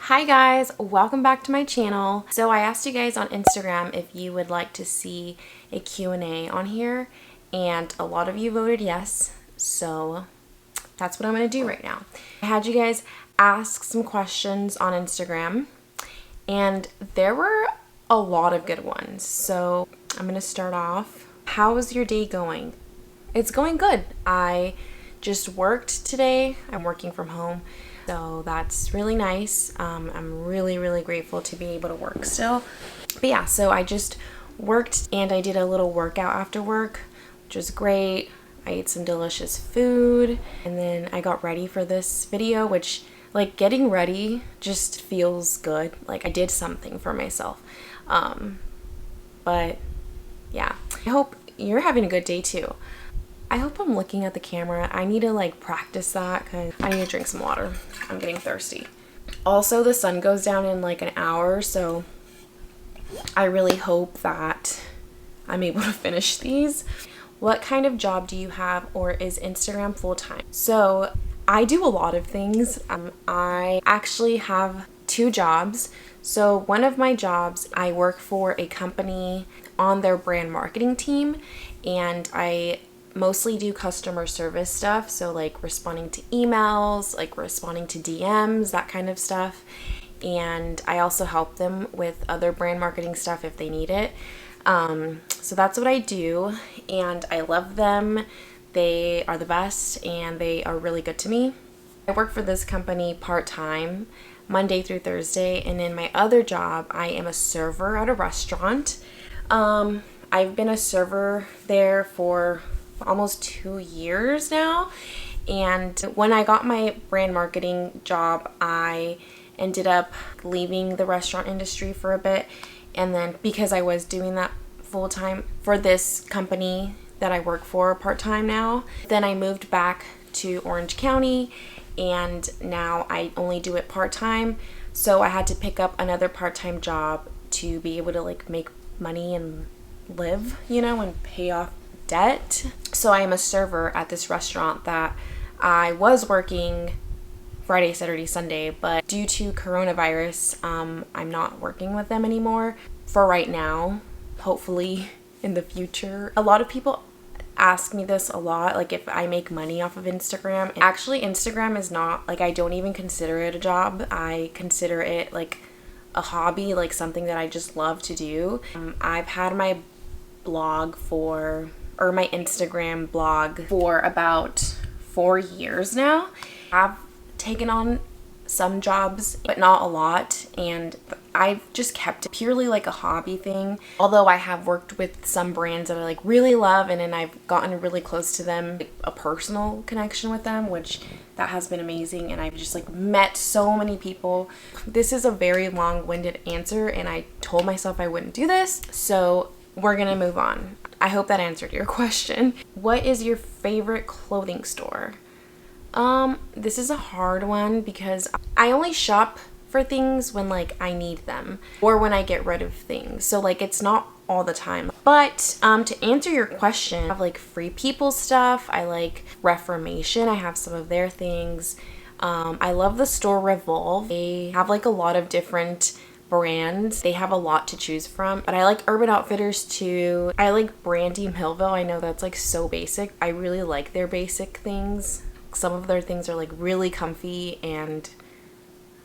Hi guys, welcome back to my channel. So I asked you guys on Instagram if you would like to see a Q&A on here, and a lot of you voted yes, so that's what I'm going to do right now. I had you guys ask some questions on Instagram, and there were a lot of good ones. So I'm going to start off. How is your day going? It's going good. I just worked today. I'm working from home. So that's really nice. I'm really grateful to be able to work still. But yeah, so I just worked and I did a little workout after work, which was great. I ate some delicious food and then I got ready for this video, which like getting ready just feels good. Like I did something for myself. But yeah, I hope you're having a good day too. I hope I'm looking at the camera. I need to like practice that because I need to drink some water. I'm getting thirsty. Also, the sun goes down in like an hour, so I really hope that I'm able to finish these. What kind of job do you have, or is Instagram full-time? So I do a lot of things. I actually have two jobs. So one of my jobs, I work for a company on their brand marketing team, and I mostly do customer service stuff, so like responding to emails, like responding to DMs, that kind of stuff. And I also help them with other brand marketing stuff if they need it. So that's what I do, and I love them. They are the best and they are really good to me. I work for this company part-time, Monday through Thursday, and in my other job, I am a server at a restaurant. I've been a server there for almost 2 years now, and when I got my brand marketing job, I ended up leaving the restaurant industry for a bit, and then because I was doing that full-time for this company that I work for part-time now, then I moved back to Orange County, and now I only do it part-time. So I had to pick up another part-time job to be able to like make money and live, you know, and pay off debt. So I am a server at this restaurant that I was working Friday, Saturday, Sunday, but due to coronavirus, I'm not working with them anymore for right now. Hopefully in the future. A lot of people ask me this a lot, like if I make money off of Instagram. Actually, Instagram is not, like I don't even consider it a job. I consider it like a hobby, like something that I just love to do. I've had my my Instagram blog for about 4 years now. I've taken on some jobs, but not a lot, and I've just kept it purely like a hobby thing. Although I have worked with some brands that I like really love, and then I've gotten really close to them, like a personal connection with them, which that has been amazing, and I've just like met so many people. This is a very long-winded answer, and I told myself I wouldn't do this, so we're gonna move on. I hope that answered your question. What is your favorite clothing store? This is a hard one because I only shop for things when like I need them or when I get rid of things. So like it's not all the time. But to answer your question, I have like Free People stuff. I like Reformation. I have some of their things. I love the store Revolve. They have like a lot of different brands. They have a lot to choose from, but I like Urban Outfitters too. I like Brandy Millville. I know that's like so basic. I really like their basic things. Some of their things are like really comfy, and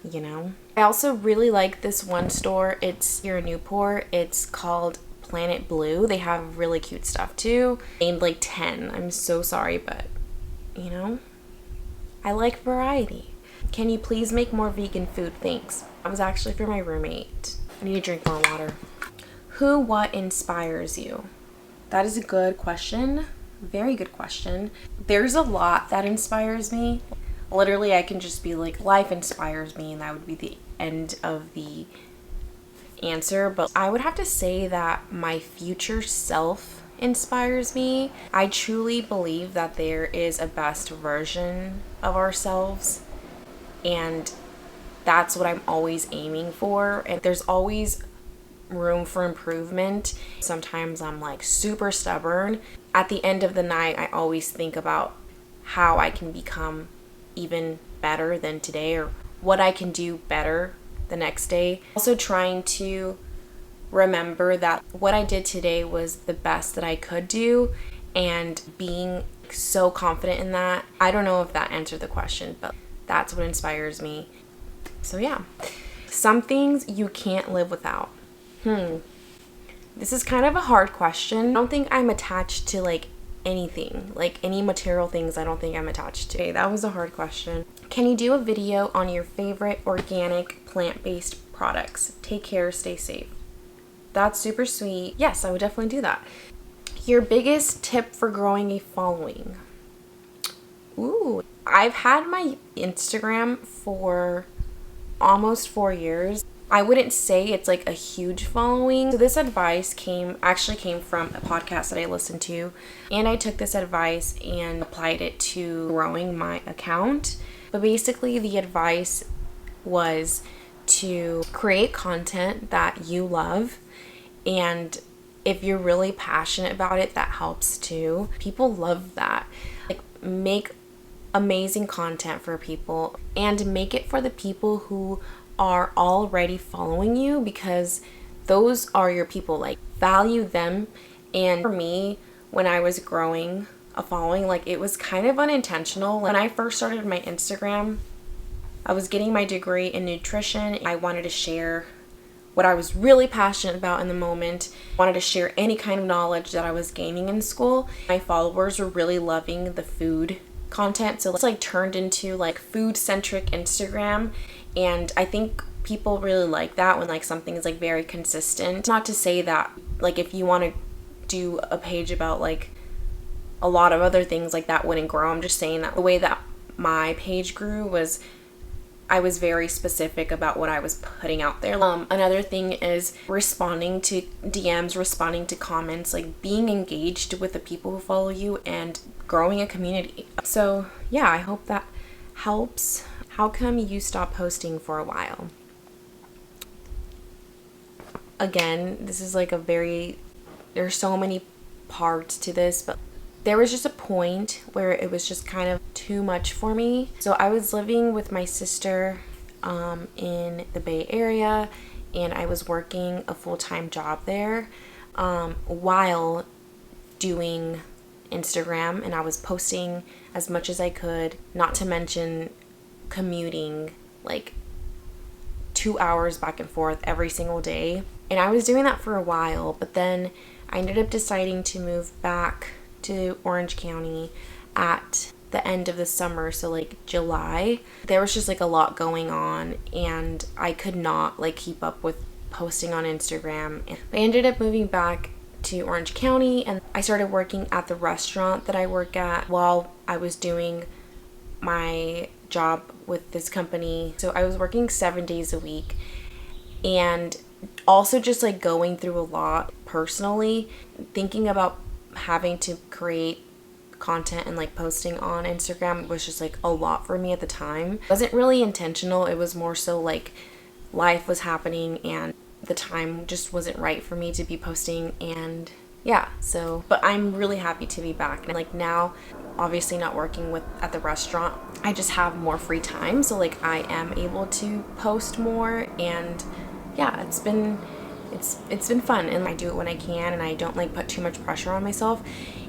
you know. I also really like this one store. It's here in Newport. It's called Planet Blue. They have really cute stuff too. Named like 10. I'm so sorry, but you know, I like variety. Can you please make more vegan food? Thanks. That was actually for my roommate. I need to drink more water. What inspires you? That is a good question. Very good question. There's a lot that inspires me. Literally, I can just be like, life inspires me, and that would be the end of the answer. But I would have to say that my future self inspires me. I truly believe that there is a best version of ourselves, and that's what I'm always aiming for. And there's always room for improvement. Sometimes I'm like super stubborn. At the end of the night, I always think about how I can become even better than today, or what I can do better the next day. Also trying to remember that what I did today was the best that I could do, and being so confident in that. I don't know if that answered the question, but that's what inspires me. So yeah, some things you can't live without. This is kind of a hard question. I don't think I'm attached to like anything, like any material things. I don't think I'm attached to. Okay, that was a hard question. Can you do a video on your favorite organic plant-based products? Take care, stay safe. That's super sweet. Yes, I would definitely do that. Your biggest tip for growing a following? Ooh, I've had my Instagram for almost 4 years. I wouldn't say it's like a huge following. So this advice actually came from a podcast that I listened to, and I took this advice and applied it to growing my account. But basically the advice was to create content that you love, and if you're really passionate about it, that helps too. People love that. Like, make amazing content for people, and make it for the people who are already following you, because those are your people. Like, value them. And for me, when I was growing a following, like, it was kind of unintentional. When I first started my Instagram, I was getting my degree in nutrition. I wanted to share what I was really passionate about in the moment. I wanted to share any kind of knowledge that I was gaining in school. My followers were really loving the food content, so it's like turned into like food-centric Instagram. And I think people really like that when like something is like very consistent. Not to say that like if you want to do a page about like a lot of other things, like that wouldn't grow. I'm just saying that the way that my page grew was I was very specific about what I was putting out there. Another thing is responding to DMs, responding to comments, like being engaged with the people who follow you and growing a community. So yeah, I hope that helps. How come you stopped posting for a while? Again, this is like there's so many parts to this, but there was just a point where it was just kind of too much for me. So I was living with my sister in the Bay Area, and I was working a full-time job there while doing Instagram, and I was posting as much as I could, not to mention commuting like 2 hours back and forth every single day. And I was doing that for a while, but then I ended up deciding to move back to Orange County at the end of the summer, so like July. There was just like a lot going on, and I could not like keep up with posting on Instagram. I ended up moving back to Orange County, and I started working at the restaurant that I work at while I was doing my job with this company. So I was working 7 days a week, and also just like going through a lot personally, thinking about having to create content and like posting on Instagram was just like a lot for me at the time. It wasn't really intentional. It was more so like life was happening and the time just wasn't right for me to be posting. And yeah, so, but I'm really happy to be back. And like now, obviously not working at the restaurant, I just have more free time. So like I am able to post more, and yeah, it's been fun, and I do it when I can, and I don't like put too much pressure on myself.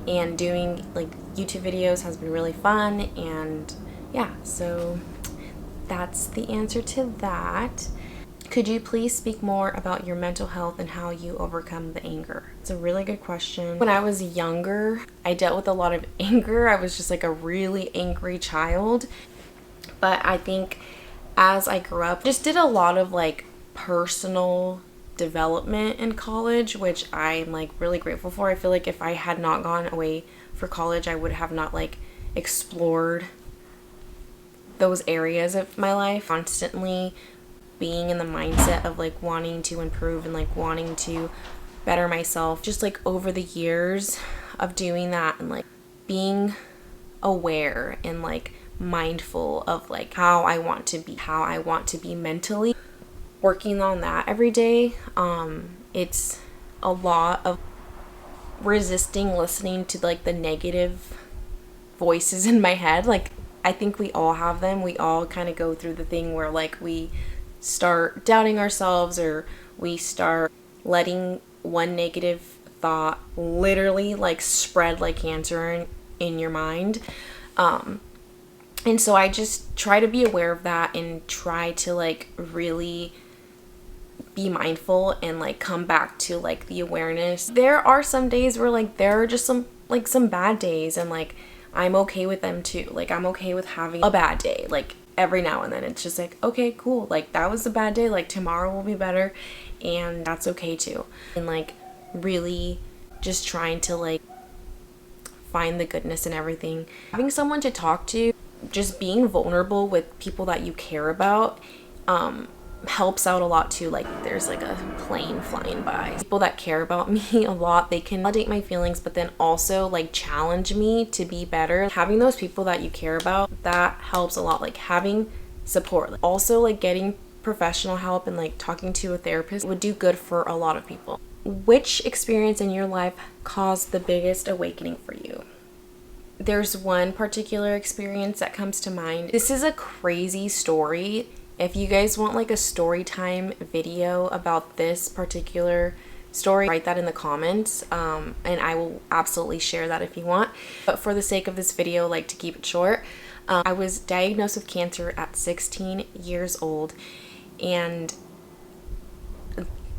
And doing like YouTube videos has been really fun, and yeah, so that's the answer to that. Could you please speak more about your mental health and how you overcome the anger? It's a really good question. When I was younger, I dealt with a lot of anger. I was just like a really angry child. But I think as I grew up, just did a lot of like personal development in college, which I'm like really grateful for. I feel like if I had not gone away for college, I would have not like explored those areas of my life. Constantly being in the mindset of like wanting to improve and like wanting to better myself, just like over the years of doing that, and like being aware and like mindful of like how I want to be mentally, working on that every day. It's a lot of resisting listening to like the negative voices in my head. Like I think we all have them. We all kind of go through the thing where like we start doubting ourselves, or we start letting one negative thought literally like spread like cancer in your mind. And so I just try to be aware of that and try to like really be mindful and like come back to like the awareness. There are some days where like there are just some bad days, and like I'm okay with them too. Like I'm okay with having a bad day. Like every now and then it's just like, okay, cool. Like that was a bad day. Like tomorrow will be better, and that's okay too. And like really just trying to like find the goodness in everything. Having someone to talk to, just being vulnerable with people that you care about, helps out a lot too. Like there's like a plane flying by. People that care about me a lot, they can validate my feelings, but then also like challenge me to be better. Having those people that you care about, that helps a lot. Like having support. Also like getting professional help and like talking to a therapist would do good for a lot of people. Which experience in your life caused the biggest awakening for you? There's one particular experience that comes to mind. This is a crazy story. If you guys want like a story time video about this particular story, write that in the comments, and I will absolutely share that if you want. But for the sake of this video, like to keep it short, I was diagnosed with cancer at 16 years old, and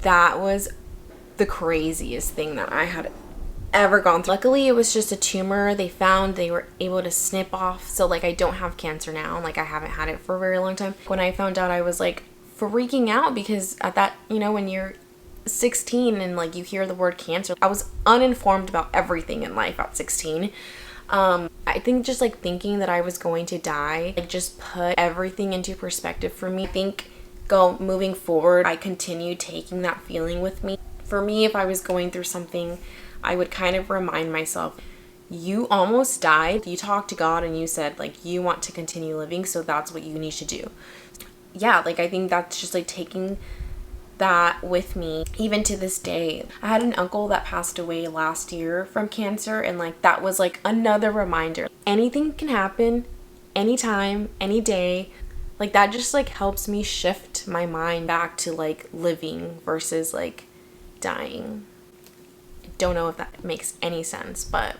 that was the craziest thing that I had ever gone through. Luckily, it was just a tumor they were able to snip off, so like I don't have cancer now. Like I haven't had it for a very long time. When I found out, I was like freaking out, because at that, you know, when you're 16 and like you hear the word cancer, I was uninformed about everything in life at 16. I think just like thinking that I was going to die, like just put everything into perspective for me. I think moving forward, I continued taking that feeling with me. For me, if I was going through something, I would kind of remind myself, you almost died. You talked to God and you said like you want to continue living, so that's what you need to do. Yeah, like I think that's just like taking that with me even to this day. I had an uncle that passed away last year from cancer, and like that was like another reminder. Anything can happen anytime, any day. Like that just like helps me shift my mind back to like living versus like dying. I don't know if that makes any sense, but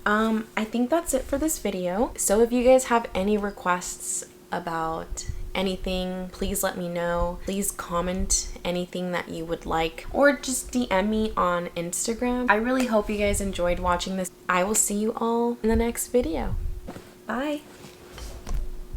I think that's it for this video. So if you guys have any requests about anything, please let me know. Please comment anything that you would like, or just DM me on Instagram. I really hope you guys enjoyed watching this. I will see you all in the next video. Bye.